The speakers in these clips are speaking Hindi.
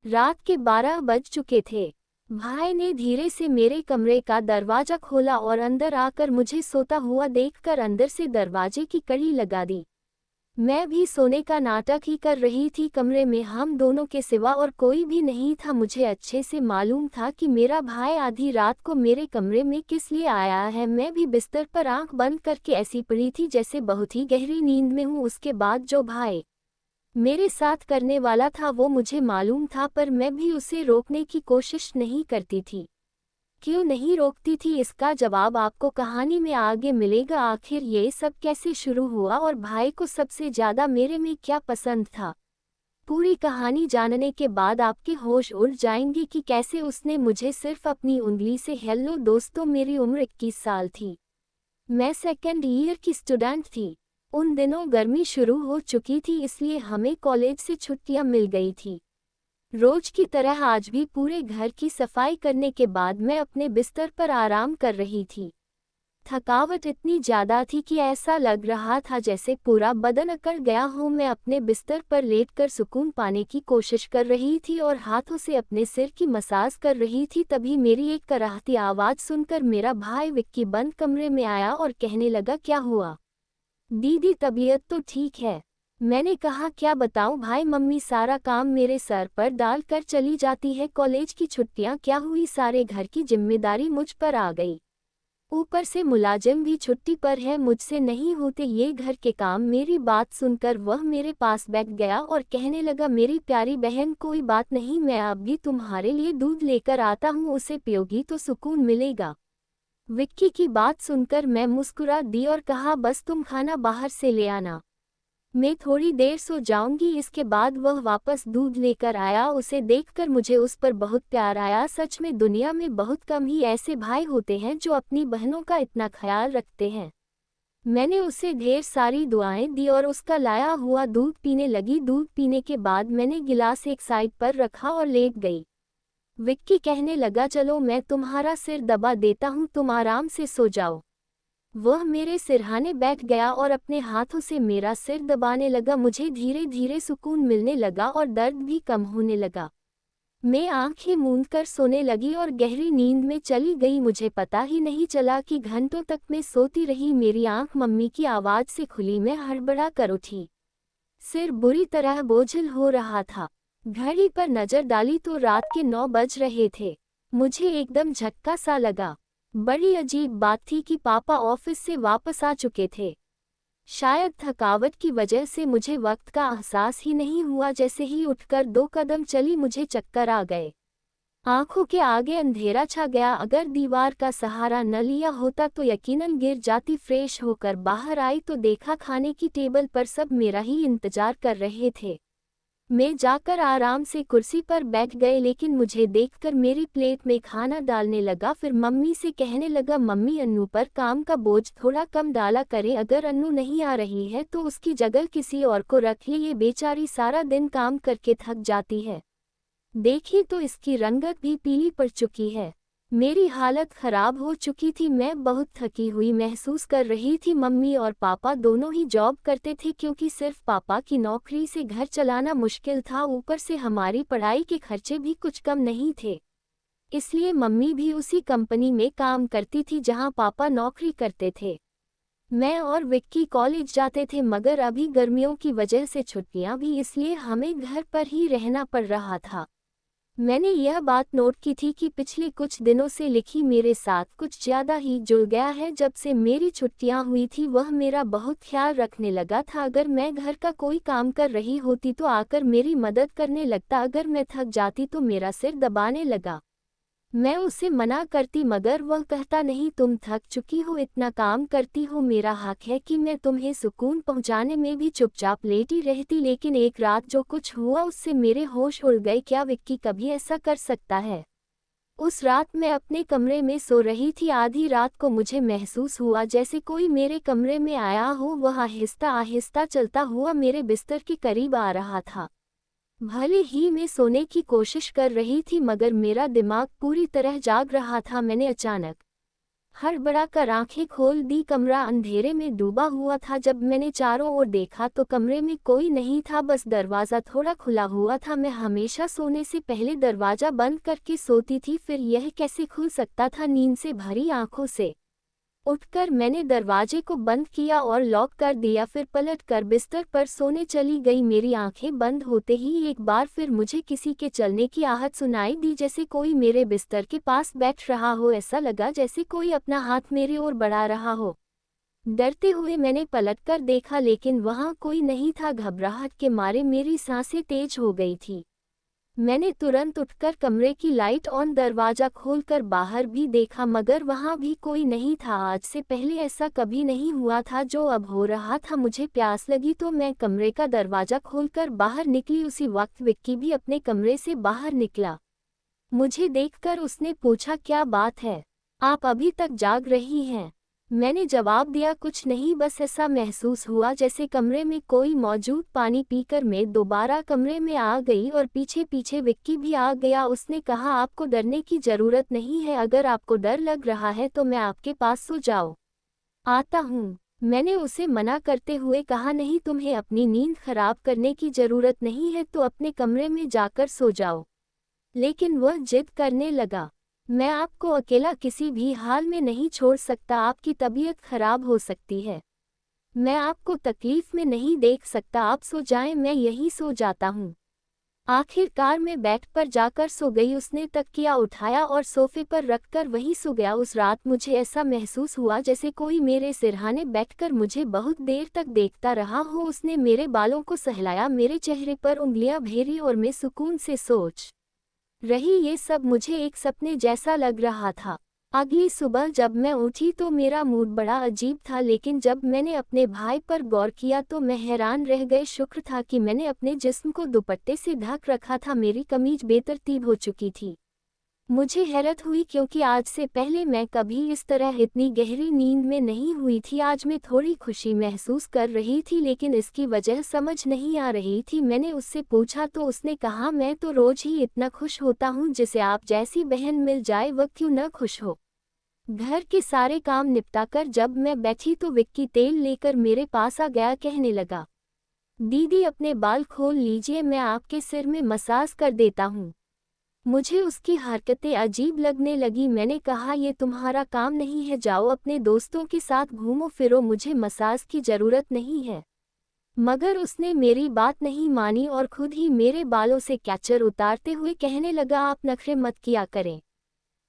रात के 12 बज चुके थे। भाई ने धीरे से मेरे कमरे का दरवाजा खोला और अंदर आकर मुझे सोता हुआ देखकर अंदर से दरवाजे की कड़ी लगा दी। मैं भी सोने का नाटक ही कर रही थी। कमरे में हम दोनों के सिवा और कोई भी नहीं था। मुझे अच्छे से मालूम था कि मेरा भाई आधी रात को मेरे कमरे में किस लिए आया है। मैं भी बिस्तर पर आंख बंद करके ऐसी पड़ी थी जैसे बहुत ही गहरी नींद में हूँ। उसके बाद जो भाई मेरे साथ करने वाला था वो मुझे मालूम था, पर मैं भी उसे रोकने की कोशिश नहीं करती थी। क्यों नहीं रोकती थी, इसका जवाब आपको कहानी में आगे मिलेगा। आखिर ये सब कैसे शुरू हुआ और भाई को सबसे ज्यादा मेरे में क्या पसंद था, पूरी कहानी जानने के बाद आपके होश उड़ जाएंगे कि कैसे उसने मुझे सिर्फ अपनी उंगली से। हेलो दोस्तों, मेरी उम्र 21 साल थी। मैं सेकेंड ईयर की स्टूडेंट थी। उन दिनों गर्मी शुरू हो चुकी थी, इसलिए हमें कॉलेज से छुट्टियां मिल गई थी। रोज की तरह आज भी पूरे घर की सफाई करने के बाद मैं अपने बिस्तर पर आराम कर रही थी। थकावट इतनी ज्यादा थी कि ऐसा लग रहा था जैसे पूरा बदन अकड़ गया हो। मैं अपने बिस्तर पर लेटकर सुकून पाने की कोशिश कर रही थी और हाथों से अपने सिर की मसाज कर रही थी। तभी मेरी एक कराहती आवाज सुनकर मेरा भाई विक्की बंद कमरे में आया और कहने लगा, क्या हुआ दीदी, तबीयत तो ठीक है? मैंने कहा, क्या बताऊं भाई, मम्मी सारा काम मेरे सर पर डाल कर चली जाती है। कॉलेज की छुट्टियां क्या हुई, सारे घर की जिम्मेदारी मुझ पर आ गई। ऊपर से मुलाजिम भी छुट्टी पर है, मुझसे नहीं होते ये घर के काम। मेरी बात सुनकर वह मेरे पास बैठ गया और कहने लगा, मेरी प्यारी बहन कोई बात नहीं, मैं अब भी तुम्हारे लिए दूध लेकर आता हूँ, उसे पियोगी तो सुकून मिलेगा। विक्की की बात सुनकर मैं मुस्कुरा दी और कहा, बस तुम खाना बाहर से ले आना, मैं थोड़ी देर सो जाऊंगी। इसके बाद वह वापस दूध लेकर आया। उसे देखकर मुझे उस पर बहुत प्यार आया। सच में दुनिया में बहुत कम ही ऐसे भाई होते हैं जो अपनी बहनों का इतना ख्याल रखते हैं। मैंने उसे ढेर सारी दुआएं दी और उसका लाया हुआ दूध पीने लगी। दूध पीने के बाद मैंने गिलास एक साइड पर रखा और लेट गई। विक्की कहने लगा, चलो मैं तुम्हारा सिर दबा देता हूँ, तुम आराम से सो जाओ। वह मेरे सिरहाने बैठ गया और अपने हाथों से मेरा सिर दबाने लगा। मुझे धीरे धीरे सुकून मिलने लगा और दर्द भी कम होने लगा। मैं आंखें मूंद कर सोने लगी और गहरी नींद में चली गई। मुझे पता ही नहीं चला कि घंटों तक मैं सोती रही। मेरी आंख मम्मी की आवाज से खुली। मैं हड़बड़ा कर उठी। सिर बुरी तरह बोझिल हो रहा था। घड़ी पर नजर डाली तो रात के 9 बज रहे थे। मुझे एकदम झटका सा लगा। बड़ी अजीब बात थी कि पापा ऑफिस से वापस आ चुके थे। शायद थकावट की वजह से मुझे वक्त का एहसास ही नहीं हुआ। जैसे ही उठकर 2 कदम चली मुझे चक्कर आ गए। आंखों के आगे अंधेरा छा गया। अगर दीवार का सहारा न लिया होता तो यकीनन गिर जाती। फ्रेश होकर बाहर आई तो देखा खाने की टेबल पर सब मेरा ही इंतजार कर रहे थे। मैं जाकर आराम से कुर्सी पर बैठ गए, लेकिन मुझे देखकर मेरी प्लेट में खाना डालने लगा। फिर मम्मी से कहने लगा, मम्मी अन्नू पर काम का बोझ थोड़ा कम डाला करें। अगर अन्नू नहीं आ रही है तो उसकी जगह किसी और को रख ले, ये बेचारी सारा दिन काम करके थक जाती है। देखिए तो इसकी रंगत भी पीली पड़ चुकी है। मेरी हालत खराब हो चुकी थी। मैं बहुत थकी हुई महसूस कर रही थी। मम्मी और पापा दोनों ही जॉब करते थे, क्योंकि सिर्फ पापा की नौकरी से घर चलाना मुश्किल था। ऊपर से हमारी पढ़ाई के खर्चे भी कुछ कम नहीं थे, इसलिए मम्मी भी उसी कंपनी में काम करती थी जहां पापा नौकरी करते थे। मैं और विक्की कॉलेज जाते थे, मगर अभी गर्मियों की वजह से छुट्टियां भी, इसलिए हमें घर पर ही रहना पड़ रहा था। मैंने यह बात नोट की थी कि पिछले कुछ दिनों से लिखी मेरे साथ कुछ ज्यादा ही जुड़ गया है। जब से मेरी छुट्टियां हुई थी वह मेरा बहुत ख्याल रखने लगा था। अगर मैं घर का कोई काम कर रही होती तो आकर मेरी मदद करने लगता। अगर मैं थक जाती तो मेरा सिर दबाने लगा। मैं उसे मना करती, मगर वह कहता, नहीं तुम थक चुकी हो, इतना काम करती हो, मेरा हक है कि मैं तुम्हें सुकून पहुंचाने में भी चुपचाप लेटी रहती। लेकिन एक रात जो कुछ हुआ उससे मेरे होश उड़ गए। क्या विक्की कभी ऐसा कर सकता है? उस रात मैं अपने कमरे में सो रही थी। आधी रात को मुझे महसूस हुआ जैसे कोई मेरे कमरे में आया हो। वह आहिस्ता आहिस्ता चलता हुआ मेरे बिस्तर के करीब आ रहा था। भले ही मैं सोने की कोशिश कर रही थी, मगर मेरा दिमाग पूरी तरह जाग रहा था। मैंने अचानक हड़बड़ा कर आंखें खोल दी। कमरा अंधेरे में डूबा हुआ था। जब मैंने चारों ओर देखा तो कमरे में कोई नहीं था, बस दरवाज़ा थोड़ा खुला हुआ था। मैं हमेशा सोने से पहले दरवाज़ा बंद करके सोती थी, फिर यह कैसे खुल सकता था? नींद से भरी आंखों से उठकर मैंने दरवाजे को बंद किया और लॉक कर दिया, फिर पलटकर बिस्तर पर सोने चली गई। मेरी आंखें बंद होते ही एक बार फिर मुझे किसी के चलने की आहट सुनाई दी, जैसे कोई मेरे बिस्तर के पास बैठ रहा हो। ऐसा लगा जैसे कोई अपना हाथ मेरी ओर बढ़ा रहा हो। डरते हुए मैंने पलटकर देखा, लेकिन वहां कोई नहीं था। घबराहट के मारे मेरी सांसें तेज हो गई थी। मैंने तुरंत उठकर कमरे की लाइट ऑन, दरवाजा खोलकर बाहर भी देखा, मगर वहां भी कोई नहीं था। आज से पहले ऐसा कभी नहीं हुआ था जो अब हो रहा था। मुझे प्यास लगी तो मैं कमरे का दरवाजा खोलकर बाहर निकली। उसी वक्त विक्की भी अपने कमरे से बाहर निकला। मुझे देखकर उसने पूछा, क्या बात है, आप अभी तक जाग रही हैं? मैंने जवाब दिया, कुछ नहीं, बस ऐसा महसूस हुआ जैसे कमरे में कोई मौजूद। पानी पीकर मैं दोबारा कमरे में आ गई और पीछे पीछे विक्की भी आ गया। उसने कहा, आपको डरने की जरूरत नहीं है, अगर आपको डर लग रहा है तो मैं आपके पास सो जाओ आता हूँ। मैंने उसे मना करते हुए कहा, नहीं, तुम्हें अपनी नींद खराब करने की जरूरत नहीं है, तो अपने कमरे में जाकर सो जाओ। लेकिन वह जिद करने लगा, मैं आपको अकेला किसी भी हाल में नहीं छोड़ सकता, आपकी तबीयत खराब हो सकती है, मैं आपको तकलीफ में नहीं देख सकता, आप सो जाएं, मैं यहीं सो जाता हूँ। आखिरकार मैं बेड पर जाकर सो गई। उसने तकिया उठाया और सोफे पर रखकर वहीं सो गया। उस रात मुझे ऐसा महसूस हुआ जैसे कोई मेरे सिरहाने बैठकर मुझे बहुत देर तक देखता रहा हो। उसने मेरे बालों को सहलाया, मेरे चेहरे पर उंगलियां फेरी और मैं सुकून से सोच रही। ये सब मुझे एक सपने जैसा लग रहा था। अगली सुबह जब मैं उठी तो मेरा मूड बड़ा अजीब था, लेकिन जब मैंने अपने भाई पर गौर किया तो मैं हैरान रह गई। शुक्र था कि मैंने अपने जिस्म को दुपट्टे से ढक रखा था। मेरी कमीज बेतरतीब हो चुकी थी। मुझे हैरत हुई क्योंकि आज से पहले मैं कभी इस तरह इतनी गहरी नींद में नहीं हुई थी। आज मैं थोड़ी खुशी महसूस कर रही थी, लेकिन इसकी वजह समझ नहीं आ रही थी। मैंने उससे पूछा तो उसने कहा, मैं तो रोज ही इतना खुश होता हूँ, जिसे आप जैसी बहन मिल जाए वह क्यों न खुश हो। घर के सारे काम निपटाकर जब मैं बैठी तो विक्की तेल लेकर मेरे पास आ गया। कहने लगा, दीदी अपने बाल खोल लीजिए, मैं आपके सिर में मसाज कर देता हूँ। मुझे उसकी हरकतें अजीब लगने लगी। मैंने कहा, ये तुम्हारा काम नहीं है, जाओ अपने दोस्तों के साथ घूमो फिरो, मुझे मसाज की ज़रूरत नहीं है। मगर उसने मेरी बात नहीं मानी और खुद ही मेरे बालों से कैचर उतारते हुए कहने लगा, आप नखरे मत किया करें,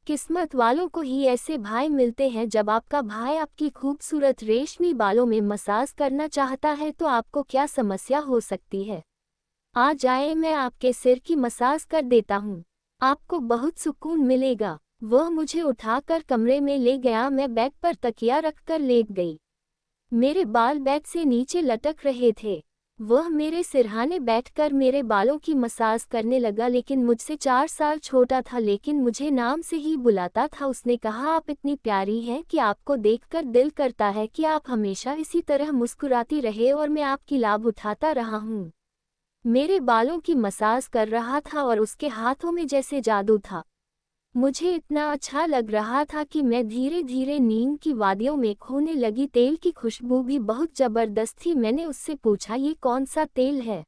किस्मत वालों को ही ऐसे भाई मिलते हैं। जब आपका भाई आपकी खूबसूरत रेशमी बालों में मसाज करना चाहता है तो आपको क्या समस्या हो सकती है? आ जाए, मैं आपके सिर की मसाज कर देता हूँ, आपको बहुत सुकून मिलेगा। वह मुझे उठाकर कमरे में ले गया। मैं बेड पर तकिया रखकर लेट गई। मेरे बाल बेड से नीचे लटक रहे थे। वह मेरे सिरहाने बैठकर मेरे बालों की मसाज करने लगा, लेकिन मुझसे 4 साल छोटा था, लेकिन मुझे नाम से ही बुलाता था। उसने कहा, आप इतनी प्यारी हैं कि आपको देखकर दिल करता है कि आप हमेशा इसी तरह मुस्कुराती रहे, और मैं आपकी लाभ उठाता रहा हूँ। मेरे बालों की मसाज कर रहा था और उसके हाथों में जैसे जादू था। मुझे इतना अच्छा लग रहा था कि मैं धीरे धीरे नींद की वादियों में खोने लगी। तेल की खुशबू भी बहुत जबरदस्त थी। मैंने उससे पूछा, ये कौन सा तेल है?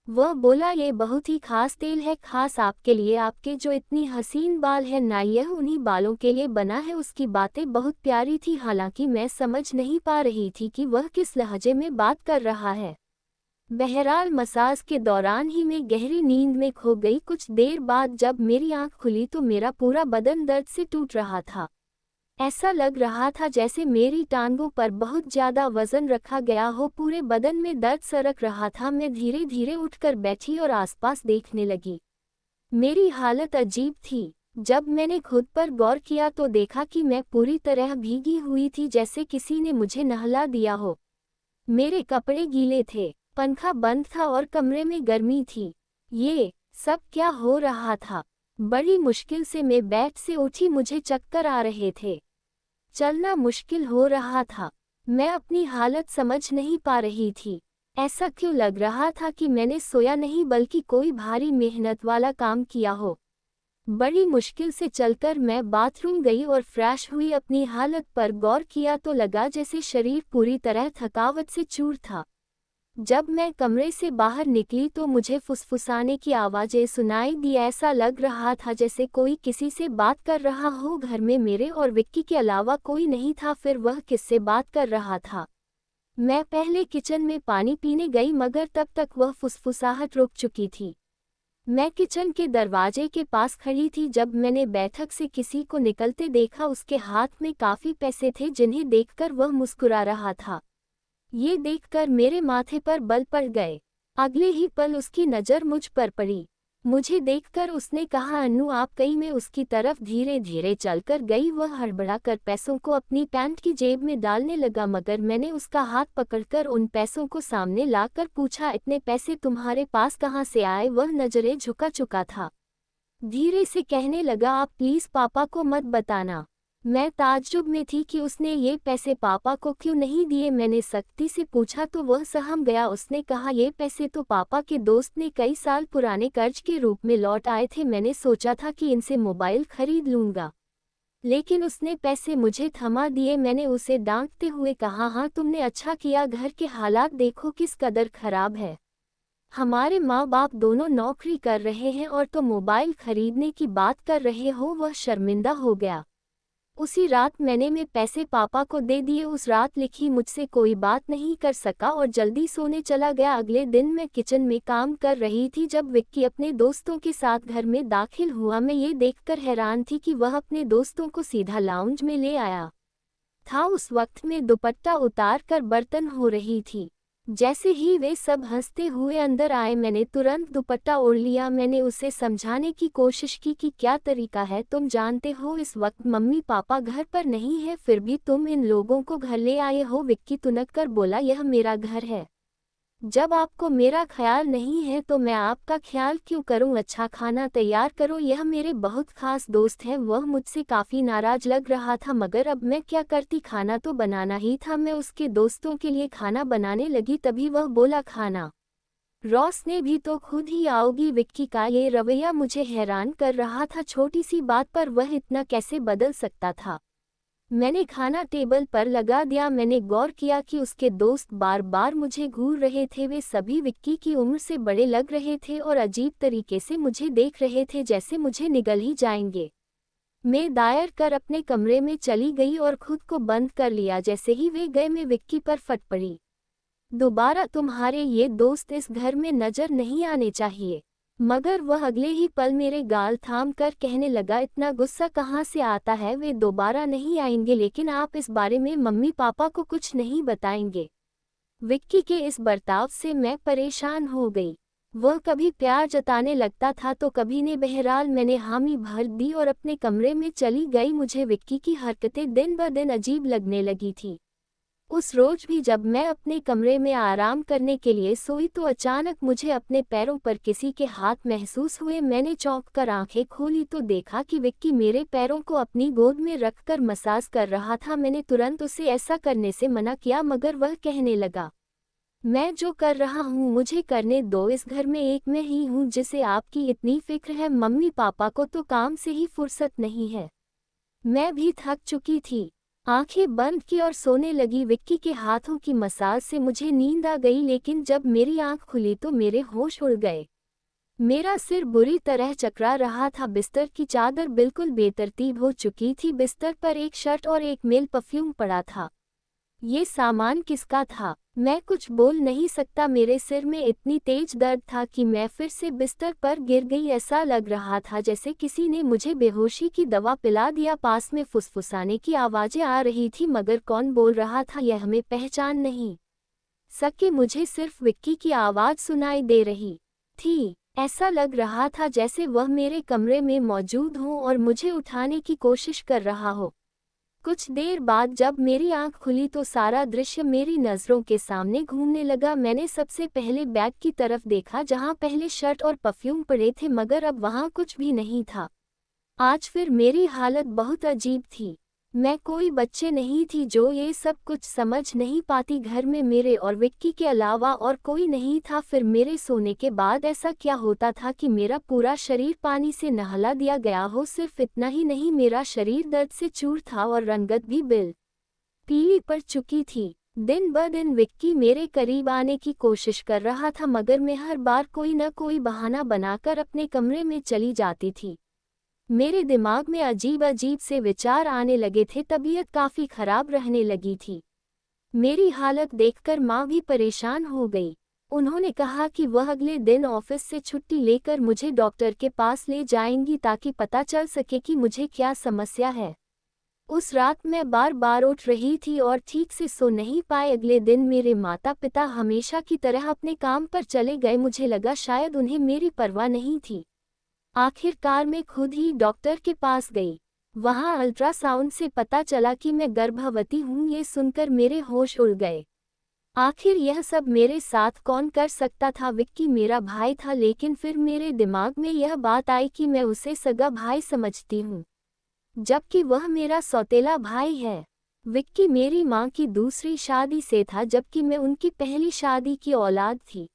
वह बोला, ये बहुत ही खास तेल है, खास आपके लिए, आपके जो इतनी हसीन बाल है ना, यह उन्हीं बालों के लिए बना है। उसकी बातें बहुत प्यारी थी, हालांकि मैं समझ नहीं पा रही थी कि वह किस लहजे में बात कर रहा है। बहरहाल मसाज के दौरान ही मैं गहरी नींद में खो गई। कुछ देर बाद जब मेरी आंख खुली तो मेरा पूरा बदन दर्द से टूट रहा था। ऐसा लग रहा था जैसे मेरी टांगों पर बहुत ज्यादा वजन रखा गया हो। पूरे बदन में दर्द सरक रहा था। मैं धीरे धीरे उठकर बैठी और आसपास देखने लगी। मेरी हालत अजीब थी। जब मैंने खुद पर गौर किया तो देखा कि मैं पूरी तरह भीगी हुई थी, जैसे किसी ने मुझे नहला दिया हो। मेरे कपड़े गीले थे, पंखा बंद था और कमरे में गर्मी थी। ये सब क्या हो रहा था? बड़ी मुश्किल से मैं बेड से उठी। मुझे चक्कर आ रहे थे, चलना मुश्किल हो रहा था। मैं अपनी हालत समझ नहीं पा रही थी। ऐसा क्यों लग रहा था कि मैंने सोया नहीं बल्कि कोई भारी मेहनत वाला काम किया हो। बड़ी मुश्किल से चलकर मैं बाथरूम गई और फ्रेश हुई। अपनी हालत पर गौर किया तो लगा जैसे शरीर पूरी तरह थकावट से चूर था। जब मैं कमरे से बाहर निकली तो मुझे फुसफुसाने की आवाज़ें सुनाई दी। ऐसा लग रहा था जैसे कोई किसी से बात कर रहा हो। घर में मेरे और विक्की के अलावा कोई नहीं था, फिर वह किससे बात कर रहा था? मैं पहले किचन में पानी पीने गई मगर तब तक वह फुसफुसाहट रुक चुकी थी। मैं किचन के दरवाजे के पास खड़ी थी जब मैंने बैठक से किसी को निकलते देखा। उसके हाथ में काफ़ी पैसे थे जिन्हें देखकर वह मुस्कुरा रहा था। ये देखकर मेरे माथे पर बल पड़ गए। अगले ही पल उसकी नज़र मुझ पर पड़ी। मुझे देखकर उसने कहा, अन्नू आप कहीं? मैं उसकी तरफ धीरे धीरे चलकर गई। वह हड़बड़ाकर पैसों को अपनी पैंट की जेब में डालने लगा मगर मैंने उसका हाथ पकड़कर उन पैसों को सामने लाकर पूछा, इतने पैसे तुम्हारे पास कहाँ से आए? वह नज़रें झुका चुका था। धीरे से कहने लगा, आप प्लीज़ पापा को मत बताना। मैं ताज्जुब में थी कि उसने ये पैसे पापा को क्यों नहीं दिए। मैंने सख्ती से पूछा तो वह सहम गया। उसने कहा, ये पैसे तो पापा के दोस्त ने कई साल पुराने कर्ज के रूप में लौट आए थे। मैंने सोचा था कि इनसे मोबाइल खरीद लूँगा, लेकिन उसने पैसे मुझे थमा दिए। मैंने उसे डांटते हुए कहा, हाँ तुमने अच्छा किया, घर के हालात देखो किस कदर खराब है। हमारे माँ बाप दोनों नौकरी कर रहे हैं और तुम मोबाइल खरीदने की बात कर रहे हो। वह शर्मिंदा हो गया। उसी रात मैंने पैसे पापा को दे दिए। उस रात लिखी मुझसे कोई बात नहीं कर सका और जल्दी सोने चला गया। अगले दिन मैं किचन में काम कर रही थी जब विक्की अपने दोस्तों के साथ घर में दाखिल हुआ। मैं ये देखकर हैरान थी कि वह अपने दोस्तों को सीधा लाउंज में ले आया था। उस वक्त में दुपट्टा उतार कर बर्तन हो रही थी। जैसे ही वे सब हंसते हुए अंदर आए मैंने तुरंत दुपट्टा ओढ़ लिया। मैंने उसे समझाने की कोशिश की कि क्या तरीका है, तुम जानते हो इस वक्त मम्मी पापा घर पर नहीं है, फिर भी तुम इन लोगों को घर ले आए हो। विक्की तुनक कर बोला, यह मेरा घर है। जब आपको मेरा ख्याल नहीं है तो मैं आपका ख्याल क्यों करूं? अच्छा खाना तैयार करो, यह मेरे बहुत खास दोस्त है। वह मुझसे काफ़ी नाराज लग रहा था मगर अब मैं क्या करती, खाना तो बनाना ही था। मैं उसके दोस्तों के लिए खाना बनाने लगी तभी वह बोला, खाना रॉस ने भी तो खुद ही आओगी। विक्की का ये रवैया मुझे हैरान कर रहा था। छोटी सी बात पर वह इतना कैसे बदल सकता था। मैंने खाना टेबल पर लगा दिया। मैंने गौर किया कि उसके दोस्त बार बार मुझे घूर रहे थे। वे सभी विक्की की उम्र से बड़े लग रहे थे और अजीब तरीके से मुझे देख रहे थे जैसे मुझे निगल ही जाएंगे। मैं दायर कर अपने कमरे में चली गई और खुद को बंद कर लिया। जैसे ही वे गए मैं विक्की पर फट पड़ी, दोबारा तुम्हारे ये दोस्त इस घर में नजर नहीं आने चाहिए। मगर वह अगले ही पल मेरे गाल थाम कर कहने लगा, इतना गुस्सा कहाँ से आता है? वे दोबारा नहीं आएंगे, लेकिन आप इस बारे में मम्मी पापा को कुछ नहीं बताएंगे। विक्की के इस बर्ताव से मैं परेशान हो गई। वह कभी प्यार जताने लगता था तो कभी ने। बहरहाल मैंने हामी भर दी और अपने कमरे में चली गई। मुझे विक्की की हरकतें दिन ब दिन अजीब लगने लगी थी। उस रोज भी जब मैं अपने कमरे में आराम करने के लिए सोई तो अचानक मुझे अपने पैरों पर किसी के हाथ महसूस हुए। मैंने चौंक कर आंखें खोली तो देखा कि विक्की मेरे पैरों को अपनी गोद में रखकर मसाज कर रहा था। मैंने तुरंत उसे ऐसा करने से मना किया मगर वह कहने लगा, मैं जो कर रहा हूँ मुझे करने दो। इस घर में एक मैं ही हूँ जिसे आपकी इतनी फिक्र है। मम्मी पापा को तो काम से ही फुर्सत नहीं है। मैं भी थक चुकी थी। आंखें बंद की और सोने लगी। विक्की के हाथों की मसाज से मुझे नींद आ गई, लेकिन जब मेरी आंख खुली तो मेरे होश उड़ गए। मेरा सिर बुरी तरह चकरा रहा था। बिस्तर की चादर बिल्कुल बेतरतीब हो चुकी थी। बिस्तर पर एक शर्ट और एक मेल परफ्यूम पड़ा था। ये सामान किसका था? मैं कुछ बोल नहीं सकता। मेरे सिर में इतनी तेज दर्द था कि मैं फिर से बिस्तर पर गिर गई। ऐसा लग रहा था जैसे किसी ने मुझे बेहोशी की दवा पिला दिया। पास में फुसफुसाने की आवाज़ें आ रही थी मगर कौन बोल रहा था यह हमें पहचान नहीं सके। मुझे सिर्फ विक्की की आवाज़ सुनाई दे रही थी। ऐसा लग रहा था जैसे वह मेरे कमरे में मौजूद हो और मुझे उठाने की कोशिश कर रहा हो। कुछ देर बाद जब मेरी आंख खुली तो सारा दृश्य मेरी नज़रों के सामने घूमने लगा। मैंने सबसे पहले बैग की तरफ देखा जहां पहले शर्ट और परफ्यूम पड़े थे मगर अब वहां कुछ भी नहीं था। आज फिर मेरी हालत बहुत अजीब थी। मैं कोई बच्चे नहीं थी जो ये सब कुछ समझ नहीं पाती। घर में मेरे और विक्की के अलावा और कोई नहीं था। फिर मेरे सोने के बाद ऐसा क्या होता था कि मेरा पूरा शरीर पानी से नहला दिया गया हो। सिर्फ इतना ही नहीं, मेरा शरीर दर्द से चूर था और रंगत भी पीली पड़ चुकी थी। दिन ब दिन विक्की मेरे करीब आने की कोशिश कर रहा था, मगर मैं हर बार कोई न कोई बहाना बनाकर अपने कमरे में चली जाती थी। मेरे दिमाग में अजीब अजीब से विचार आने लगे थे। तबीयत काफ़ी खराब रहने लगी थी। मेरी हालत देखकर माँ भी परेशान हो गई। उन्होंने कहा कि वह अगले दिन ऑफिस से छुट्टी लेकर मुझे डॉक्टर के पास ले जाएंगी ताकि पता चल सके कि मुझे क्या समस्या है। उस रात मैं बार बार उठ रही थी और ठीक से सो नहीं पाए। अगले दिन मेरे माता पिता हमेशा की तरह अपने काम पर चले गए। मुझे लगा शायद उन्हें मेरी परवाह नहीं थी। आखिरकार मैं खुद ही डॉक्टर के पास गई। वहां अल्ट्रासाउंड से पता चला कि मैं गर्भवती हूं। ये सुनकर मेरे होश उड़ गए। आखिर यह सब मेरे साथ कौन कर सकता था? विक्की मेरा भाई था, लेकिन फिर मेरे दिमाग में यह बात आई कि मैं उसे सगा भाई समझती हूँ, जबकि वह मेरा सौतेला भाई है। विक्की मेरी माँ की दूसरी शादी से था, जबकि मैं उनकी पहली शादी की औलाद थी।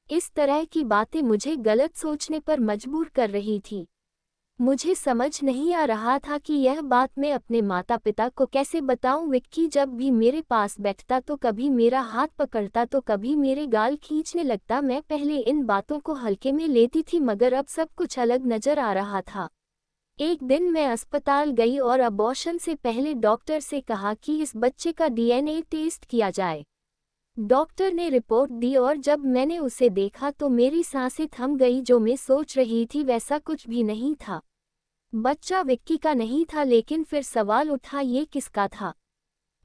इस तरह की बातें मुझे गलत सोचने पर मजबूर कर रही थी। मुझे समझ नहीं आ रहा था कि यह बात मैं अपने माता पिता को कैसे बताऊं। विक्की जब भी मेरे पास बैठता तो कभी मेरा हाथ पकड़ता तो कभी मेरे गाल खींचने लगता। मैं पहले इन बातों को हल्के में लेती थी, मगर अब सब कुछ अलग नजर आ रहा था। एक दिन मैं अस्पताल गई और अबॉर्शन से पहले डॉक्टर से कहा कि इस बच्चे का डीएनए टेस्ट किया जाए। डॉक्टर ने रिपोर्ट दी और जब मैंने उसे देखा तो मेरी सांसें थम गई। जो मैं सोच रही थी वैसा कुछ भी नहीं था। बच्चा विक्की का नहीं था, लेकिन फिर सवाल उठा, ये किसका था?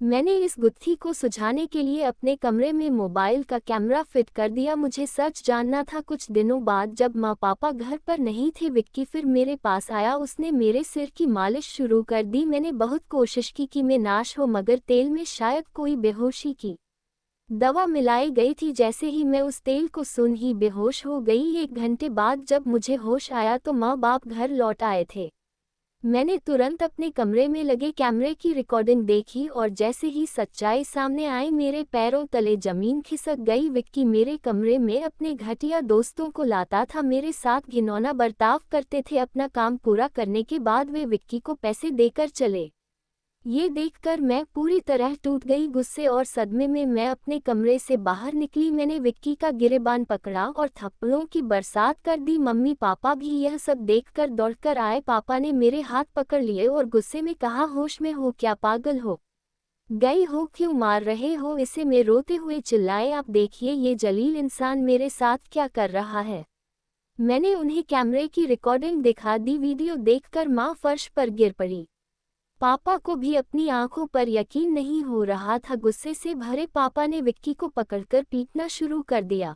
मैंने इस गुत्थी को सुलझाने के लिए अपने कमरे में मोबाइल का कैमरा फिट कर दिया। मुझे सच जानना था। कुछ दिनों बाद जब माँ पापा घर पर नहीं थे, विक्की फिर मेरे पास आया। उसने मेरे सिर की मालिश शुरू कर दी। मैंने बहुत कोशिश की कि मैं नाश हो, मगर तेल में शायद कोई बेहोशी की दवा मिलाई गई थी। जैसे ही मैं उस तेल को सुन ही बेहोश हो गई। 1 घंटे बाद जब मुझे होश आया तो माँ बाप घर लौट आए थे। मैंने तुरंत अपने कमरे में लगे कैमरे की रिकॉर्डिंग देखी और जैसे ही सच्चाई सामने आई मेरे पैरों तले जमीन खिसक गई। विक्की मेरे कमरे में अपने घटिया दोस्तों को लाता था, मेरे साथ घिनौना बर्ताव करते थे। अपना काम पूरा करने के बाद वे विक्की को पैसे देकर चले। ये देखकर मैं पूरी तरह टूट गई। गुस्से और सदमे में मैं अपने कमरे से बाहर निकली। मैंने विक्की का गिरेबान पकड़ा और थप्पड़ों की बरसात कर दी। मम्मी पापा भी यह सब देखकर दौड़कर आए। पापा ने मेरे हाथ पकड़ लिए और गुस्से में कहा, होश में हो क्या? पागल हो गई हो? क्यों मार रहे हो इसे? मैं रोते हुए चिल्लाए, आप देखिए ये जलील इंसान मेरे साथ क्या कर रहा है। मैंने उन्हें कैमरे की रिकॉर्डिंग दिखा दी। वीडियो देखकर माँ फर्श पर गिर पड़ी। पापा को भी अपनी आंखों पर यकीन नहीं हो रहा था। गुस्से से भरे पापा ने विक्की को पकड़कर पीटना शुरू कर दिया।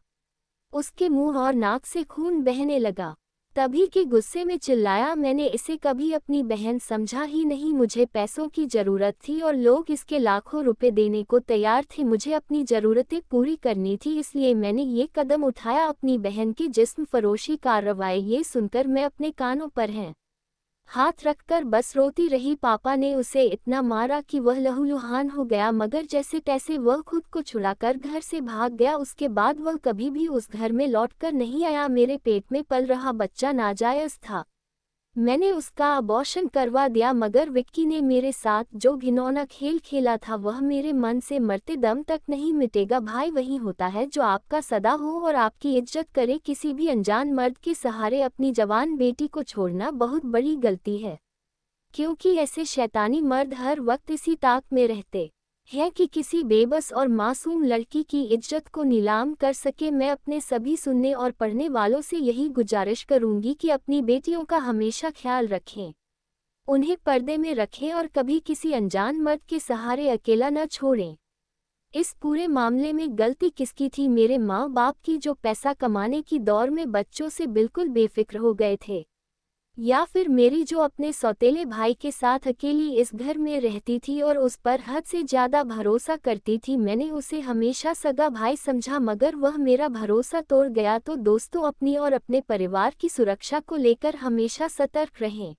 उसके मुंह और नाक से खून बहने लगा। तभी के गुस्से में चिल्लाया, मैंने इसे कभी अपनी बहन समझा ही नहीं। मुझे पैसों की जरूरत थी और लोग इसके लाखों रुपए देने को तैयार थे। मुझे अपनी जरूरतें पूरी करनी थी, इसलिए मैंने ये कदम उठाया। अपनी बहन की जिस्म फरोशी कार्रवाई ये सुनकर मैं अपने कानों पर हाथ रखकर बस रोती रही। पापा ने उसे इतना मारा कि वह लहूलुहान हो गया, मगर जैसे तैसे वह खुद को छुड़ाकर घर से भाग गया। उसके बाद वह कभी भी उस घर में लौटकर नहीं आया। मेरे पेट में पल रहा बच्चा नाजायज था। मैंने उसका अबॉर्शन करवा दिया, मगर विक्की ने मेरे साथ जो घिनौना खेल खेला था वह मेरे मन से मरते दम तक नहीं मिटेगा। भाई वही होता है जो आपका सदा हो और आपकी इज्जत करे। किसी भी अनजान मर्द के सहारे अपनी जवान बेटी को छोड़ना बहुत बड़ी गलती है, क्योंकि ऐसे शैतानी मर्द हर वक्त इसी ताक में रहते हैं कि किसी बेबस और मासूम लड़की की इज्जत को नीलाम कर सके। मैं अपने सभी सुनने और पढ़ने वालों से यही गुजारिश करूंगी कि अपनी बेटियों का हमेशा ख्याल रखें, उन्हें पर्दे में रखें और कभी किसी अनजान मर्द के सहारे अकेला न छोड़ें। इस पूरे मामले में गलती किसकी थी? मेरे माँ बाप की, जो पैसा कमाने की दौर में बच्चों से बिल्कुल बेफिक्र हो गए थे, या फिर मेरी, जो अपने सौतेले भाई के साथ अकेली इस घर में रहती थी और उस पर हद से ज्यादा भरोसा करती थी। मैंने उसे हमेशा सगा भाई समझा, मगर वह मेरा भरोसा तोड़ गया। तो दोस्तों, अपनी और अपने परिवार की सुरक्षा को लेकर हमेशा सतर्क रहें।